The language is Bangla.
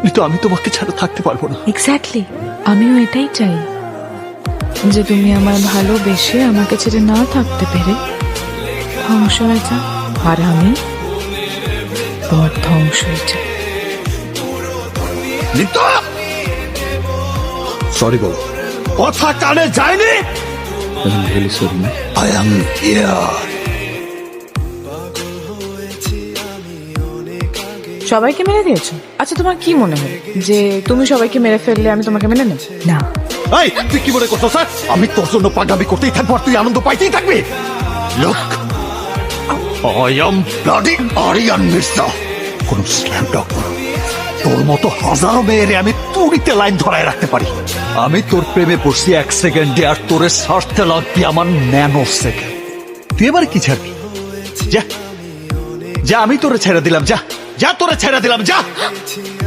কিন্তু আমি তোমাকে ছাড়া থাকতে পারবো না। এক্স্যাক্টলি, আমিও এটাই চাই যে তুমি আমার ভালোবেসে আমাকে ছেড়ে না থাকতে পেরে ধ্বংস হয়ে যাও, আর আমি তোমার ধ্বংস হয়ে যাই। সরি বলো। কথা কানে যায়নি। I am here. সবাইকে মেরে দিয়েছো? আচ্ছা, তোমার কি মনে হয় যে তুমি সবাইকে মেরে ফেললে আমি তোমাকে মেনে নেব? না। এই তুই কি মনে করছো স্যার আমি তোর জন্য পাগামি করতেই থাকবো আর তুই আনন্দ পাইতেই থাকবি? Look, I am bloody Aryan Mirza, কোন স্ল্যাম ডগ। তোর মতো হাজারো মেয়েরে আমি তুড়িতে লাইন ধরায় রাখতে পারি। আমি তোর প্রেমে পড়ছি 1 সেকেন্ডে, আর তোরে ছাড়তে লাগবি আমার ন্যানো সেকেন্ড। তুই এবার কি ছাড়বি? যা যা, আমি তোরে ছেড়ে দিলাম, যা যা, তোরে ছেড়ে দিলাম, যা।